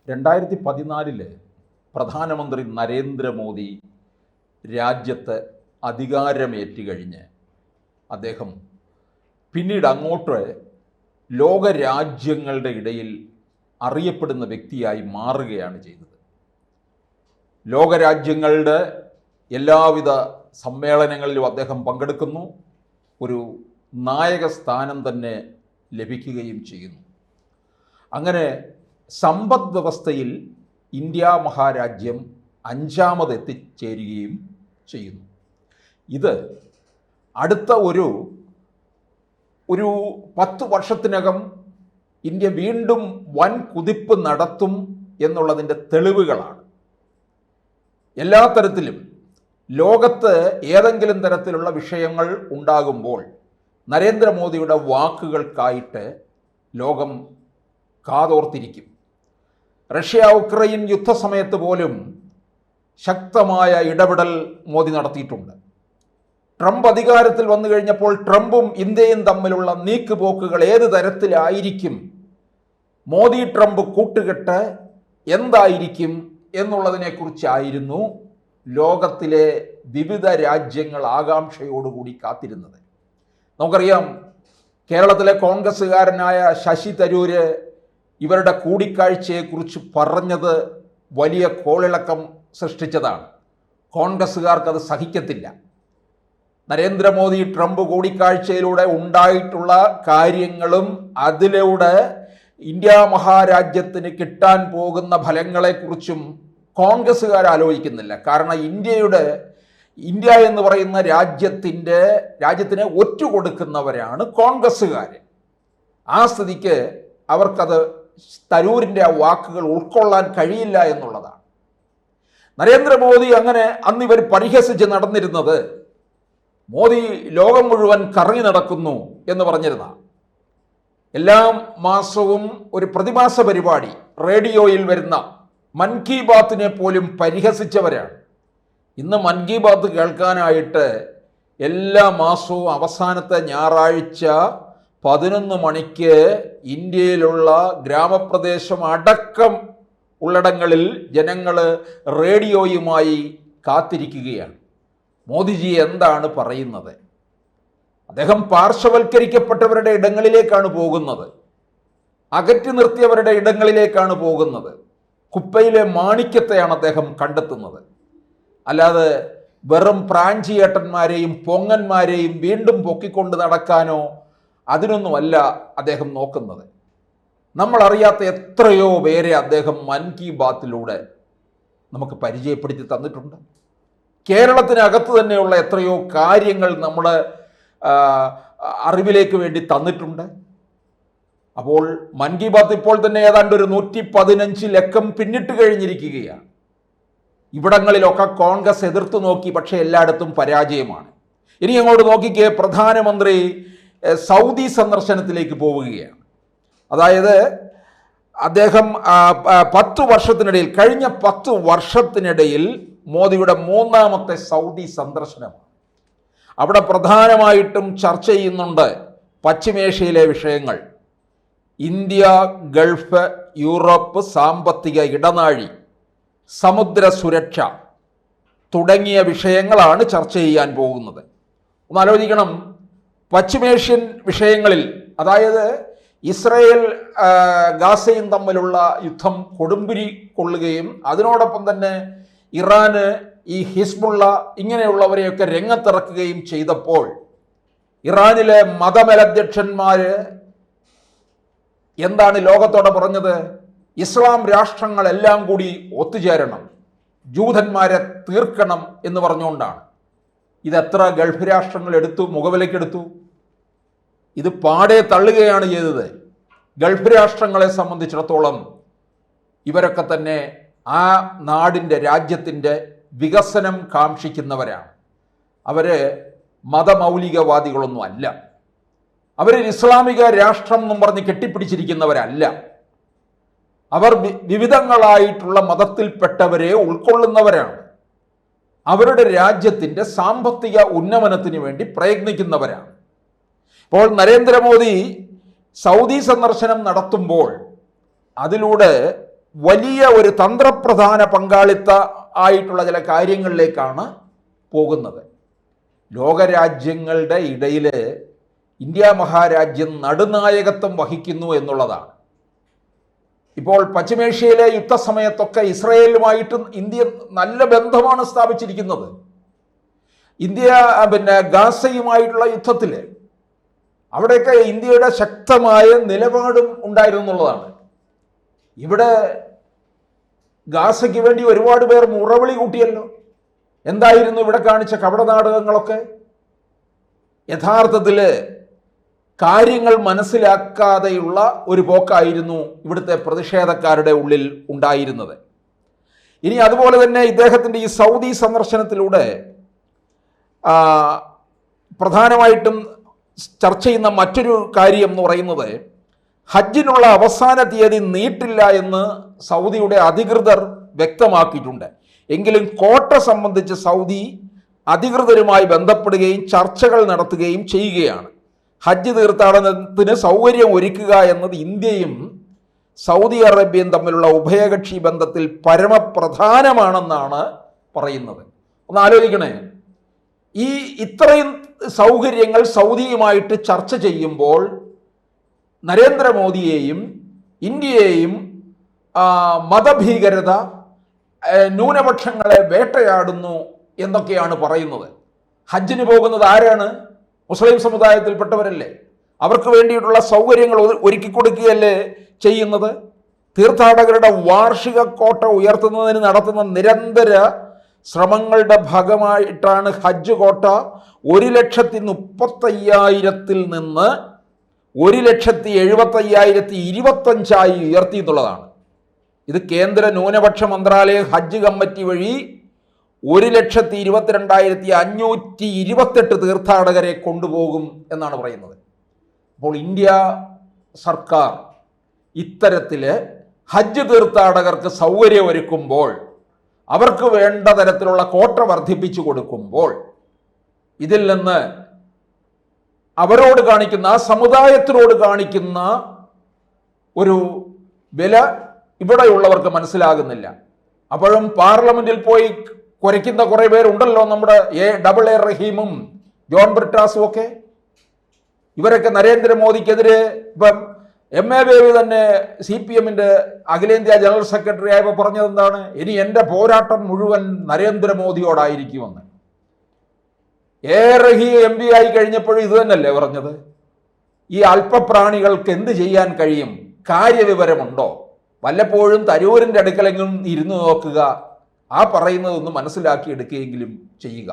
2014 പ്രധാനമന്ത്രി നരേന്ദ്രമോദി രാജ്യത്ത് അധികാരമേറ്റ് കഴിഞ്ഞ് അദ്ദേഹം പിന്നീട് അങ്ങോട്ട് ലോകരാജ്യങ്ങളുടെ ഇടയിൽ അറിയപ്പെടുന്ന വ്യക്തിയായി മാറുകയാണ് ചെയ്തത്. ലോകരാജ്യങ്ങളുടെ എല്ലാവിധ സമ്മേളനങ്ങളിലും അദ്ദേഹം പങ്കെടുക്കുന്നു. ഒരു നായക സ്ഥാനം തന്നെ ലഭിക്കുകയും ചെയ്യുന്നു. അങ്ങനെ സമ്പദ് വ്യവസ്ഥയിൽ ഇന്ത്യ മഹാരാജ്യം 5ാമത് എത്തിച്ചേരുകയും ചെയ്യുന്നു. ഇത് അടുത്ത ഒരു 10 വർഷത്തിനകം ഇന്ത്യ വീണ്ടും വൻ കുതിപ്പ് നടത്തും എന്നുള്ളതിൻ്റെ തെളിവുകളാണ്. എല്ലാ തരത്തിലും ലോകത്ത് ഏതെങ്കിലും തരത്തിലുള്ള വിഷയങ്ങൾ ഉണ്ടാകുമ്പോൾ നരേന്ദ്രമോദിയുടെ വാക്കുകൾക്കായിട്ട് ലോകം കാതോർത്തിരിക്കും. റഷ്യ ഉക്രൈൻ യുദ്ധസമയത്ത് പോലും ശക്തമായ ഇടപെടൽ മോദി നടത്തിയിട്ടുണ്ട്. ട്രംപ് അധികാരത്തിൽ വന്നു കഴിഞ്ഞപ്പോൾ ട്രംപും ഇന്ത്യയും തമ്മിലുള്ള നീക്കുപോക്കുകൾ ഏത് തരത്തിലായിരിക്കും, മോദി ട്രംപ് കൂട്ടുകെട്ട് എന്തായിരിക്കും എന്നുള്ളതിനെക്കുറിച്ചായിരുന്നു ലോകത്തിലെ വിവിധ രാജ്യങ്ങൾ ആകാംക്ഷയോടുകൂടി കാത്തിരുന്നത്. നമുക്കറിയാം, കേരളത്തിലെ കോൺഗ്രസ്സുകാരനായ ശശി തരൂര് ഇവരുടെ കൂടിക്കാഴ്ചയെക്കുറിച്ച് പറഞ്ഞത് വലിയ കോളിളക്കം സൃഷ്ടിച്ചതാണ്. കോൺഗ്രസ്സുകാർക്കത് സഹിക്കത്തില്ല. നരേന്ദ്രമോദി ട്രംപ് കൂടിക്കാഴ്ചയിലൂടെ ഉണ്ടായിട്ടുള്ള കാര്യങ്ങളും അതിലൂടെ ഇന്ത്യ മഹാരാജ്യത്തിന് കിട്ടാൻ പോകുന്ന ഫലങ്ങളെക്കുറിച്ചും കോൺഗ്രസ്സുകാർ ആലോചിക്കുന്നില്ല. കാരണം ഇന്ത്യ എന്ന് പറയുന്ന രാജ്യത്തിനെ ഒറ്റുകൊടുക്കുന്നവരാണ് കോൺഗ്രസ്സുകാർ. ആ സ്ഥിതിക്ക് അവർക്കത് തരൂരിൻ്റെ ആ വാക്കുകൾ ഉൾക്കൊള്ളാൻ കഴിയില്ല എന്നുള്ളതാണ്. നരേന്ദ്രമോദി അങ്ങനെ അന്ന് ഇവർ പരിഹസിച്ച് നടന്നിരുന്നത് മോദി ലോകം മുഴുവൻ കറങ്ങി നടക്കുന്നു എന്ന് പറഞ്ഞിരുന്ന, എല്ലാ മാസവും ഒരു പ്രതിമാസ പരിപാടി റേഡിയോയിൽ വരുന്ന മൻ കി ബാത്തിനെ പോലും പരിഹസിച്ചവരാണ്. ഇന്ന് മൻ കി ബാത്ത് കേൾക്കാനായിട്ട് എല്ലാ മാസവും അവസാനത്തെ ഞായറാഴ്ച 11 മണിക്ക് ഇന്ത്യയിലുള്ള ഗ്രാമപ്രദേശം അടക്കം ഉള്ളിടങ്ങളിൽ ജനങ്ങൾ റേഡിയോയുമായി കാത്തിരിക്കുകയാണ്. മോദിജി എന്താണ് പറയുന്നത്? അദ്ദേഹം പാർശ്വവൽക്കരിക്കപ്പെട്ടവരുടെ ഇടങ്ങളിലേക്കാണ് പോകുന്നത്, അകറ്റി നിർത്തിയവരുടെ ഇടങ്ങളിലേക്കാണ് പോകുന്നത്. കുപ്പയിലെ മാണിക്യത്തെയാണ് അദ്ദേഹം കണ്ടെത്തുന്നത്. അല്ലാതെ വെറും പ്രാഞ്ചിയേട്ടന്മാരെയും പൊങ്ങന്മാരെയും വീണ്ടും പൊക്കിക്കൊണ്ട് നടക്കാനോ അതിനൊന്നുമല്ല അദ്ദേഹം നോക്കുന്നത്. നമ്മളറിയാത്ത എത്രയോ പേരെ അദ്ദേഹം മൻ കി ബാത്തിലൂടെ നമുക്ക് പരിചയപ്പെടുത്തി തന്നിട്ടുണ്ട്. കേരളത്തിനകത്ത് തന്നെയുള്ള എത്രയോ കാര്യങ്ങൾ നമ്മുടെ അറിവിലേക്ക് വേണ്ടി തന്നിട്ടുണ്ട്. അപ്പോൾ മൻ കി ബാത്ത് ഇപ്പോൾ തന്നെ ഏതാണ്ട് ഒരു 115 ലക്കം പിന്നിട്ട് കഴിഞ്ഞിരിക്കുകയാണ്. ഇവിടങ്ങളിലൊക്കെ കോൺഗ്രസ് എതിർത്തു നോക്കി, പക്ഷേ എല്ലായിടത്തും പരാജയമാണ്. ഇനി അങ്ങോട്ട് നോക്കിക്കേ, പ്രധാനമന്ത്രി സൗദി സന്ദർശനത്തിലേക്ക് പോവുകയാണ്. അതായത് അദ്ദേഹം 10 വർഷത്തിനിടയിൽ, കഴിഞ്ഞ 10 വർഷത്തിനിടയിൽ മോദിയുടെ 3ാമത്തെ സൗദി സന്ദർശനമാണ്. അവിടെ പ്രധാനമായിട്ടും ചർച്ച ചെയ്യുന്നുണ്ട് പശ്ചിമേഷ്യയിലെ വിഷയങ്ങൾ, ഇന്ത്യ, ഗൾഫ്, യൂറോപ്പ്, സാമ്പത്തിക ഇടനാഴി, സമുദ്ര സുരക്ഷ തുടങ്ങിയ വിഷയങ്ങളാണ് ചർച്ച ചെയ്യാൻ പോകുന്നത്. ഒന്ന് ആലോചിക്കണം, പശ്ചിമേഷ്യൻ വിഷയങ്ങളിൽ, അതായത് ഇസ്രയേൽ ഗാസയും തമ്മിലുള്ള യുദ്ധം കൊടുമ്പിരി കൊള്ളുകയും അതിനോടൊപ്പം തന്നെ ഇറാന് ഈ ഹിസ്ബുള്ള ഇങ്ങനെയുള്ളവരെയൊക്കെ രംഗത്തിറക്കുകയും ചെയ്തപ്പോൾ ഇറാനിലെ മതമേലധ്യക്ഷന്മാർ എന്താണ് ലോകത്തോടെ പറഞ്ഞത്? ഇസ്ലാം രാഷ്ട്രങ്ങളെല്ലാം കൂടി ഒത്തുചേരണം, ജൂതന്മാരെ തീർക്കണം എന്ന് പറഞ്ഞുകൊണ്ടാണ്. ഇതെത്ര ഗൾഫ് രാഷ്ട്രങ്ങൾ മുഖവിലക്കെടുത്തു? ഇത് പാടെ തള്ളുകയാണ് ചെയ്തത്. ഗൾഫ് രാഷ്ട്രങ്ങളെ സംബന്ധിച്ചിടത്തോളം ഇവരൊക്കെ തന്നെ ആ രാജ്യത്തിൻ്റെ വികസനം കാക്ഷിക്കുന്നവരാണ്. അവർ മതമൗലികവാദികളൊന്നും അല്ല. അവർ ഇസ്ലാമിക രാഷ്ട്രം എന്നും പറഞ്ഞ് കെട്ടിപ്പിടിച്ചിരിക്കുന്നവരല്ല. അവർ വിവിധങ്ങളായിട്ടുള്ള മതത്തിൽപ്പെട്ടവരെ ഉൾക്കൊള്ളുന്നവരാണ്. അവരുടെ രാജ്യത്തിൻ്റെ സാമ്പത്തിക ഉന്നമനത്തിന് വേണ്ടി പ്രയത്നിക്കുന്നവരാണ്. ഇപ്പോൾ നരേന്ദ്രമോദി സൗദി സന്ദർശനം നടത്തുമ്പോൾ അതിലൂടെ വലിയ ഒരു തന്ത്രപ്രധാന പങ്കാളിത്ത ആയിട്ടുള്ള ചില കാര്യങ്ങളിലേക്കാണ് പോകുന്നത്. ലോകരാജ്യങ്ങളുടെ ഇടയിൽ ഇന്ത്യ മഹാരാജ്യം നടുനായകത്വം വഹിക്കുന്നു എന്നുള്ളതാണ്. ഇപ്പോൾ പശ്ചിമേഷ്യയിലെ യുദ്ധസമയത്തൊക്കെ ഇസ്രയേലുമായിട്ട് ഇന്ത്യ നല്ല ബന്ധമാണ് സ്ഥാപിച്ചിരിക്കുന്നത്. ഇന്ത്യ ഗാസയുമായിട്ടുള്ള യുദ്ധത്തിൽ അവിടെയൊക്കെ ഇന്ത്യയുടെ ശക്തമായ നിലപാടും ഉണ്ടായിരുന്നു എന്നുള്ളതാണ്. ഇവിടെ ഗാസയ്ക്ക് വേണ്ടി ഒരുപാട് പേർ മുറവിളി കൂട്ടിയല്ലോ. എന്തായിരുന്നു ഇവിടെ കാണിച്ച കപടനാടകങ്ങളൊക്കെ? യഥാർത്ഥത്തിൽ കാര്യങ്ങൾ മനസ്സിലാക്കാതെയുള്ള ഒരു പോക്കായിരുന്നു ഇവിടുത്തെ പ്രതിഷേധക്കാരുടെ ഉള്ളിൽ ഉണ്ടായിരുന്നത്. ഇനി അതുപോലെ തന്നെ ഇദ്ദേഹത്തിൻ്റെ ഈ സൗദി സന്ദർശനത്തിലൂടെ പ്രധാനമായിട്ടും ചർച്ച ചെയ്യുന്ന മറ്റൊരു കാര്യം എന്ന് പറയുന്നത്, ഹജ്ജിനുള്ള അവസാന തീയതി നീട്ടില്ല എന്ന് സൗദിയുടെ അധികൃതർ വ്യക്തമാക്കിയിട്ടുണ്ട്. എങ്കിലും കോട്ട സംബന്ധിച്ച് സൗദി അധികൃതരുമായി ബന്ധപ്പെടുകയും ചർച്ചകൾ നടത്തുകയും ചെയ്യുകയാണ്. ഹജ്ജ് തീർത്ഥാടനത്തിന് സൗകര്യം ഒരുക്കുക എന്നത് ഇന്ത്യയും സൗദി അറേബ്യയും തമ്മിലുള്ള ഉഭയകക്ഷി ബന്ധത്തിൽ പരമപ്രധാനമാണെന്നാണ് പറയുന്നത്. ഒന്ന് ആലോചിക്കണേ, ഈ ഇത്രയും സൗകര്യങ്ങൾ സൗദിയുമായിട്ട് ചർച്ച ചെയ്യുമ്പോൾ നരേന്ദ്രമോദിയെയും ഇന്ത്യയെയും മതഭീകരത, ന്യൂനപക്ഷങ്ങളെ വേട്ടയാടുന്നു എന്നൊക്കെയാണ് പറയുന്നത്. ഹജ്ജിന് പോകുന്നത് ആരാണ്? മുസ്ലിം സമുദായത്തിൽപ്പെട്ടവരല്ലേ? അവർക്ക് വേണ്ടിയിട്ടുള്ള സൗകര്യങ്ങൾ ഒരുക്കി കൊടുക്കുകയല്ലേ ചെയ്യുന്നത്? തീർത്ഥാടകരുടെ വാർഷിക കോട്ട ഉയർത്തുന്നതിന് നടത്തുന്ന നിരന്തര ശ്രമങ്ങളുടെ ഭാഗമായിട്ടാണ് ഹജ്ജ് കോട്ട 1,35,000-ൽ നിന്ന് 1,75,025 ഉയർത്തി എന്നുള്ളതാണ്. ഇത് കേന്ദ്ര ന്യൂനപക്ഷ മന്ത്രാലയം ഹജ്ജ് കമ്മിറ്റി വഴി 1,22,528 തീർത്ഥാടകരെ കൊണ്ടുപോകും എന്നാണ് പറയുന്നത്. അപ്പോൾ ഇന്ത്യ സർക്കാർ ഇത്തരത്തിൽ ഹജ്ജ് തീർത്ഥാടകർക്ക് സൗകര്യമൊരുക്കുമ്പോൾ, അവർക്ക് വേണ്ട തരത്തിലുള്ള കോട്ട വർദ്ധിപ്പിച്ചു കൊടുക്കുമ്പോൾ, ഇതിൽ നിന്ന് അവരോട് കാണിക്കുന്ന, ആ സമുദായത്തിനോട് കാണിക്കുന്ന ഒരു വില ഇവിടെയുള്ളവർക്ക് മനസ്സിലാകുന്നില്ല. അപ്പോഴും പാർലമെന്റിൽ പോയി കുരയ്ക്കുന്ന കുറേ പേരുണ്ടല്ലോ, നമ്മുടെ എ റഹീമും ജോൺ ബ്രിട്ടാസും ഒക്കെ. ഇവരൊക്കെ നരേന്ദ്രമോദിക്കെതിരെ ഇപ്പം MA ബേബി തന്നെ CPM-ന്റെ അഖിലേന്ത്യാ ജനറൽ സെക്രട്ടറി ആയപ്പോൾ പറഞ്ഞത് എന്താണ്? ഇനി എൻ്റെ പോരാട്ടം മുഴുവൻ നരേന്ദ്രമോദിയോടായിരിക്കുമെന്ന്. റഹീം MP ആയി കഴിഞ്ഞപ്പോഴും ഇത് തന്നെയല്ലേ പറഞ്ഞത്? ഈ അല്പപ്രാണികൾക്ക് എന്ത് ചെയ്യാൻ കഴിയും? കാര്യവിവരമുണ്ടോ? വല്ലപ്പോഴും തരൂരിൻ്റെ അടുക്കലെങ്കിലും ഇരുന്ന് നോക്കുക, ആ പറയുന്നതൊന്ന് മനസ്സിലാക്കി എടുക്കുകയെങ്കിലും ചെയ്യുക.